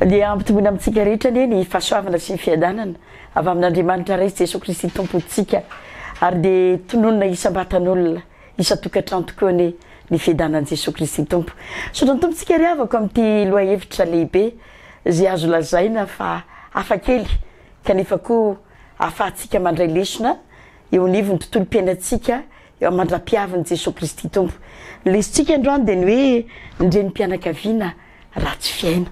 dia ampitombony amintsika rehetra anie ny fahasoavana sy ny fiadanana avy amin'Andriamanitra ray Jesosy Kristy tompontsika ary dia tononona isam-batan'olona isa-tokantrano tokoa ny fiadanan'i Jesosy Kristy tompo. Sotro ny tompontsika ry avako amin'ity loha-hevitra lehibe izay azo lazaina fa hafakely kanefa koa ahafahantsika mandray lesona eo anivon'ny tontolo-piainantsika eo amandra-piavin'i Jesosy Kristy tompo. Lesintsika androany dia ny hoe ndrenim-pianakaviana ratsy fiaina.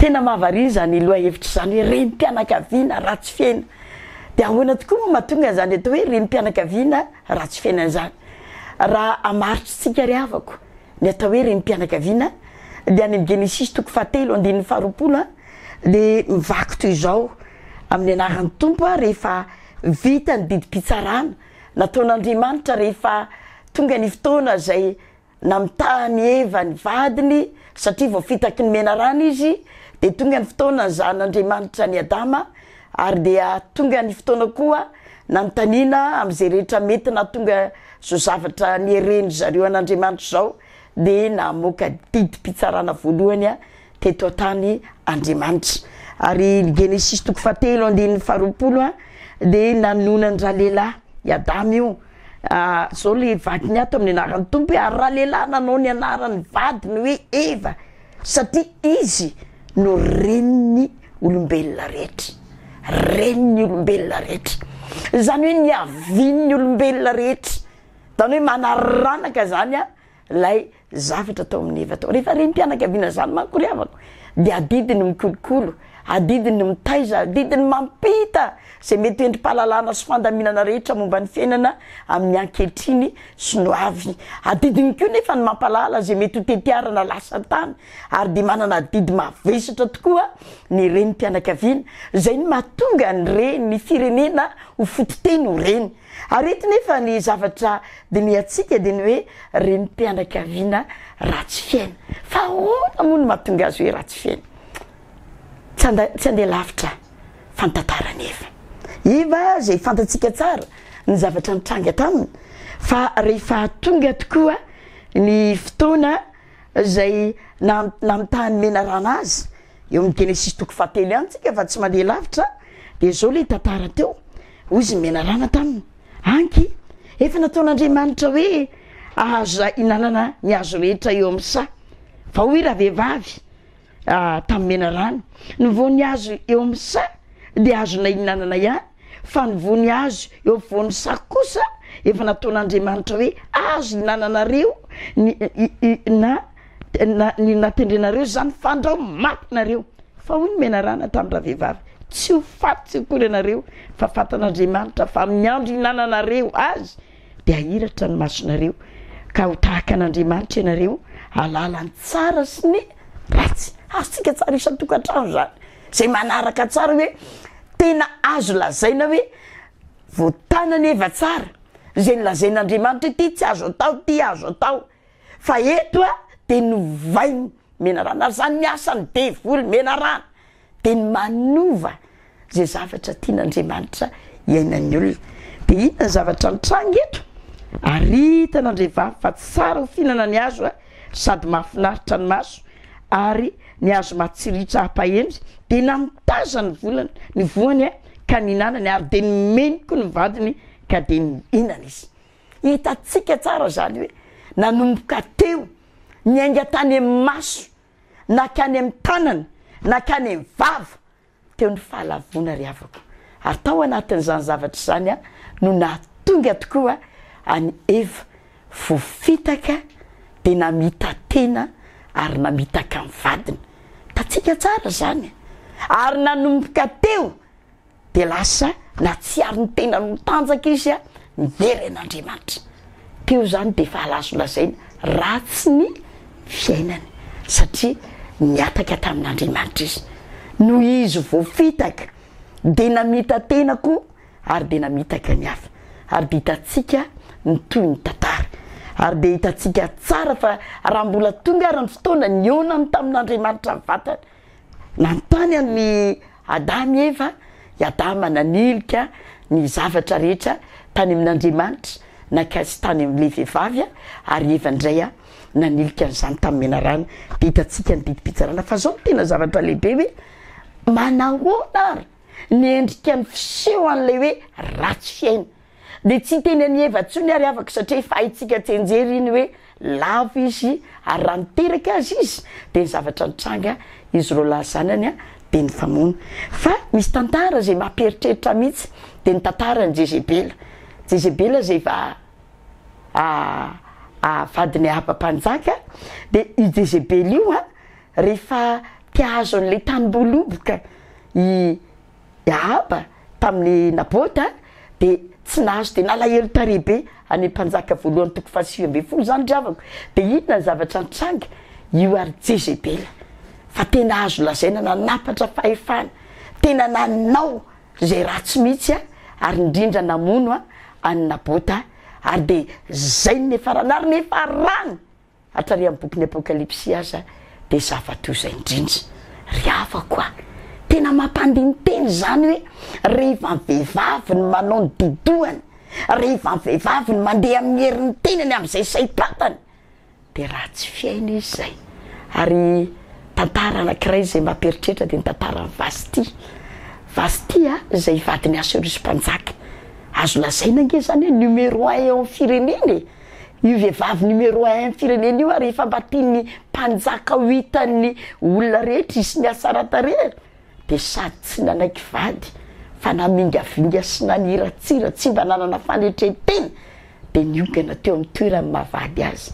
Tena mahavariana zany loha-hevitra zany hoe renim-pianakaviana ratsy fiaina. Dia ahoana tokoa moa mahatonga zany atao hoe renim-pianakaviana ratsy fiaina zany. Raha amaritrytsika ry havako ny atao hoe renim-pianakaviana dia any Genesis 7:1-20 dia mivaky toy izao amin'ny anaran'ny tompo rehefa vita ny didim-pitsarana nataon'Andriamanitra rehefa tonga ny fotoana izay namitahany Eva ny vadiny satria vao fitaky ny menarana izy dia tonga ny fotoana zan'Andriamanitra ny Adama ary dia tonga ny fotoana koa nanontaniana amin'izay rehetra mety na tonga zao zavatra niereny zareo an'Andriamanitra zao dia namoaka didim-pitsarana voalohany teto an-tany Andriamanitra. Ary Genesis 7:20 dia nanona ny rahalehilahy i Adama io zao le vadiny ato amin'ny anaran'ny tompo hoe rahalehilahy nanao ny anaran'ny vadiny hoe Eva satria izy no reniny olombelona rehetra. Reniny olombelona rehetra zany hoe niavin'ny olombelona rehetra zany hoe manaranaka zany lay zavatra tao amin'ny Eva tao. Rehefa renim-pianakaviana zany manko ry havako dia adidiny mikolokolo, adidiny mitaiza, adidiny mampita zay mety endrim-pahalalana sy fandaminana rehetra momba ny fiainana amin'ny ankehitriny sy no avy. Adidiny koa nefa ny mampalala zay mety ho tetiarana lasa tany ary dia manana didy mavesatra tokoa ny renim-pianakaviana zay ny mahatonga ny reny ny firenena ho fototeny ho reny. Ary eto nefa ny zavatra diniatsika dia ny hoe renim-pianakaviana ratsy fiaina. Fa ahoana moa no mahatonga azy hoe ratsy fiaina? Tsy andeha lavitra fantatarana Eva zay fantatsika tsara ny zavatra nitranga taminy fa rehefa tonga tokoa ny fotoana zay namitahany menarana azy eo amin'ny Genesis 7 antsika fa tsy mandeha lavitra dia zao le tantara teo hoy izy menarana taminy anky efa nataon'Andriamanitra hoe azo inanana ny azo rehetra eo amin'ny sa fa hoy raha vehivavy tamin'ny menarana ny voany azo eo amin'ny sa dia azona inanana ihany fa ny voany azo eo voany sa kosa efa nataon'Andriamanitra hoe azo inananareo ny natendrenareo zany fandrao matinareo. Fa hoy ny menarana tamin'ny raha vehivavy tsy ho faty tsy hokory ianareo fa fatan'Andriamanitra fa amin'ny andro inananareo azy dia ahiratra ny masonareo ka ho tahaka an'Andriamanitra ianareo alalany tsara sy ny ratsy. Azontsika tsara isan-tokantrano zany zay manaraka tsara hoe tena azo lazaina hoe voatanany Eva tsara zay nilazain'Andriamanitra ty tsy azo atao ty azo atao fa eto dia novainy menarana zany ny asany devoly menarana dia ny manova zay zavatra tian'Andriamanitra iainan'ny olona. Dia inona zavatra nitranga eto aritan'Andriamanitra fa tsara ho fihinana ny azo sady mahafinaritra ny maso ary ny azo matsiritra hampahendry dia namitaza ny volany ny voany ka ninanany ary dia nimeniko ny vadiny ka dia nihinana izy. Hitatsika tsara zany hoe nanomboka teo niainga tany amin'ny maso nakany amin'ny tanana nakany amin'ny vava teo ny fahalavona ry havako. Ary tao anatin'izany zavatra zany no nahatonga tokoa any Eva voafitaka dia namita tena ary namitaka amin'ny vadiny. Tatsika tsara zany ary nanomboka teo dia lasa natsiary ny tena mitanjaka izy mivery an'Andriamanitra. Teo zany dia fahalazo lazaina ratsy ny fiainany satria niataka tamin'Andriamanitra izy. Noho izy voafitaka dia namita tena koa ary dia namitaka ny hafa ary dia hitatsika ny toy ny tantara ary dia hitatsika tsara fa raha mbola tonga ary ny fotoana nionany tamin'Andriamanitra ny vatany nanontany amin'ny Adama Eva i Adama nanilika ny zavatra rehetra tany amin'Andriamanitra nakasy tany am'le vehivavy ary evandray nanilika an'izany tamin'ny menarana de hitatsika ny didipitsarana fa zao tena zavatra lehibe hoe manahoana ary ny endrika ny fiseho an'lay hoe ratsy fiaina de tsy teny any evantsony ary afaka satria fa haitsika tsenjery iny hoe lavo izy ary raha miteraka azy izy de ny zavatra nitranga izy ro lahazanany de ny famona fa misy tantara zay mampieritreritra mihitsy de ny tantara ny Jezebela zay va vadiny Ahaba-mpanjaka de i Jezebela io rehefa tiazo an'le tanyboloboka i Ahaba tamin'ny Nabota de tsy nahazo de nalahelo tarehibe any mpanjaka voalohany toko 7 zany dravako de inona ny zavatra nitranga io ary Jezebela fa tena azo lazaina nanapatra fahefana tena nanao zay ratsy mihitsy ary indrindra namono any Nabota ary de zay nefarana ary nefarany hatrary amin'ny boky ny Apokalipsy aza de zava-to zay indrindra ry havako tena mampandiny teny zany hoe rehefa ny vehivavy ny manao ny didohany rehefa ny vehivavy ny mandeha amin'ny herin'ny tenany amin'izay saipatany de ratsy fiaina izy zay ary tantara anankiray zay mampieritreritra de ny tantara ny Vasty zay vadiny Asurisy-mpanjaka azo lazaina nge zany hoe numéro 1 eo amin'ny fireneny io vehivavy numéro 1 amin'ny fireneny io rehefa mba tiany mpanjaka ho hitan'ny olona rehetra isy ny asaratarehara de sady tsy nanaiky vady fa namingavinga sy naniratsira tsy mba nanana fanetretena de niongana teo amin'ny toerany mahavady azy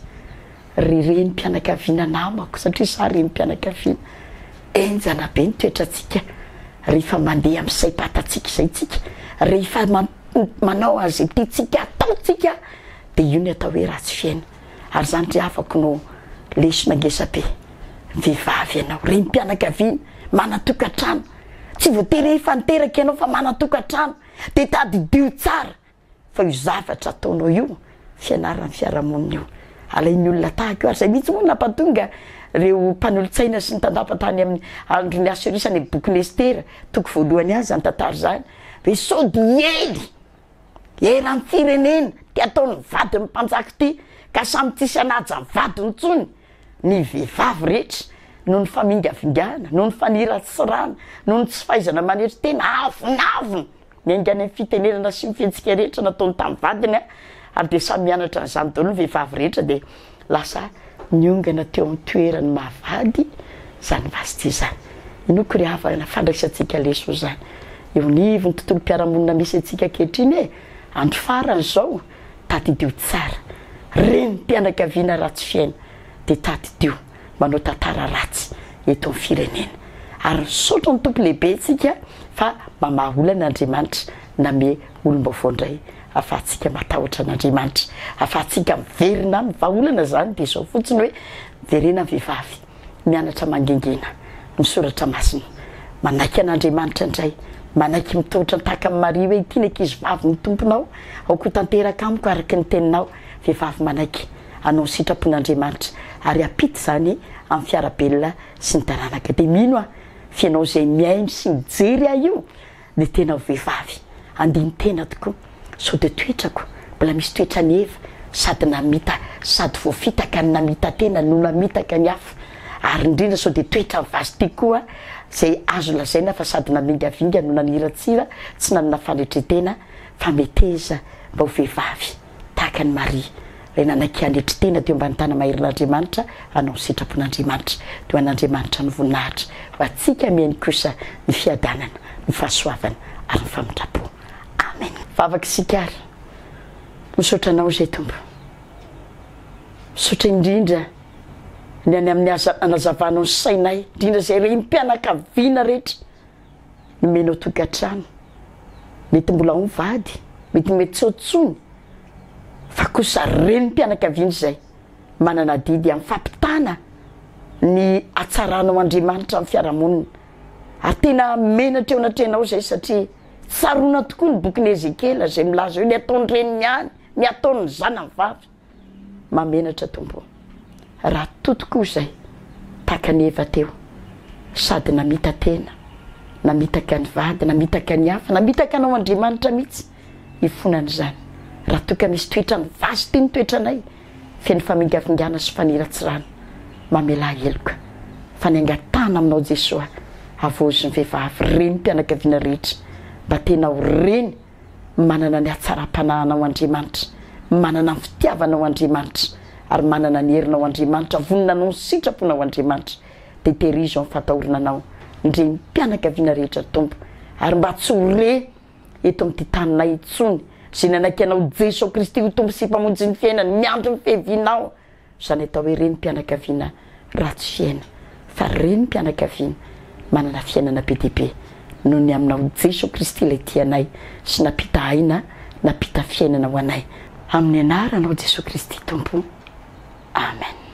reny mpianakaviana namako satria sa reny mpianakaviana enjana be nitoetratsika rehefa mandeha amin'ny saipatatsika zay tsika rehefa manao azy tiatsika ataotsika de io ny atao hoe ratsy fiaina ary zany ry afako no lesona ngesabe vehivavy ianao reny mpianakaviana manatokatrano tsy voatery efa niteraka ianao fa manatokatrano de tadidio tsara fa io zavatra ataonao io fianarany fiarahamonina io alain'ny olona tahaka io ary zay mihitsy moa nampatonga reo mpanolotsaina sy ny tandapatany amin'ny androny Asurisy ny boky Estera toko voalohany azy zany tantara zany hoe sody eran'ny firenena ty ataony vady ny mpanjaka ty ka samy tsisy anaja ny vadiny tsony ny vehivavy rehetra noho ny famingavingana noho ny faniratsirana noho ny tsy fahaizana manetra tena avonavona miaingany amin'ny fitenenana sy mifihetsika rehetra nataony tamin'ny vadiny ary de samy mianatra n'izany daholo ny vehivavy rehetra de lasa niongana teo amin'ny toerany mahavady zany Vasty zany inoko ry havana fandraisantsika leso zany eo nivy ny tontolo mpiaramonina misy atsika ankehitriny andro farany zao tadidio tsara reny mpianakaviana ratsy fiaina de tadidio manao tantara ratsy eto amin'ny firenena ary misaotra ny tompo lehibe tsika fa mamaholana Andriamanitra name olom-baovao indray afahantsika matahotra an'Andriamanitra afahantsika miverina amin'ny vahaolana zany de zao fotsiny hoe miverena ny vehivavy mianatra mangengena misoratra masina manaiky an'Andriamanitra indray manaiky mitohatra tahaka amin'ny Maria hoe ity ny ankizy vavy ny tomponao aoko tanteraka amiko araky ny teninao vehivavy manaiky anao sitrapon'Andriamanitra ary apity zany amin'ny fiarabelona sy ny taranaka de mino fianao zay miaino sy mijery io de tena vehivavy andiny tena tokoa so de toetrako mbola misy toetra ny eva sady namita sady voafitaka ny namita tena no namitaka ny hafa ary indrindra so de toetra ny Vasty koa zay azo lazaina fa sady namingavinga no naniratsira tsy nanana fanetretena fa meteza mba ho vehivavy tahaka ny Maria le nanaiky anetry tena teo ambany tana maherin'Andriamanitra anao sitrapon'Andriamanitra teo an'Andriamanitra ny voninahitra ho atsika mihainy kosa ny fiadanana ny fahasoavana ary ny famindrapo amen vavaka sikary misaotra anao zay tompo misaotra indrindra ny any amin'ny anazavanao ny sainay indrindra zay reny mpianakaviana rehetra ny menao tokatrano mety mbola ho vady mety tsotsony fa kosa reny mpianakaviana zay manana didy amin'ny fampitana ny atsaranao Andriamanitra amin'ny fiarahamonina ary tena menatra eo anatrenao zay satria tsarona tokoa ny boky ny Ezekela zay milaza hoe ny ataony reniny any ny ataony zanany vavy mamenatra tompo raha totokoa zay tahaka ny eva teo sady namita tena namitaka ny vady namitaka ny hafa namitaka anao Andriamanitra mihitsy ifonany zany raha toka misy toetra mivazy ty ny toetranay feny famingavingana sy faniratsirano mamela heloka fa ny angatana aminao Jesosy avozy ny vehivavy reny mpianakaviana rehetra mba tena ho reny manana ny hatsaram-panahana ao Andriamanitra manana ny fitiavana ao Andriamanitra ary manana ny herina ao Andriamanitra vonina anao ny sitrapona ao Andriamanitra dia terizo amin'ny fatahorana anao ndreny mpianakaviana rehetra tompo ary mba tsy ho re eto amin'ity taninay intsony zay nanaiky anao Jesosy Kristy ho tompo sy mpamonjy ny fiainany miandro ny fihevinao zany atao hoe reny mpianakaviana ratsy fiaina fa reny mpianakaviana manana fiainana be dia be noho ny aminao Jesosy Kristy ilay tianay sy napita aina napita fiainana ho anay amin'ny anaranao Jesosy Kristy tompo amen.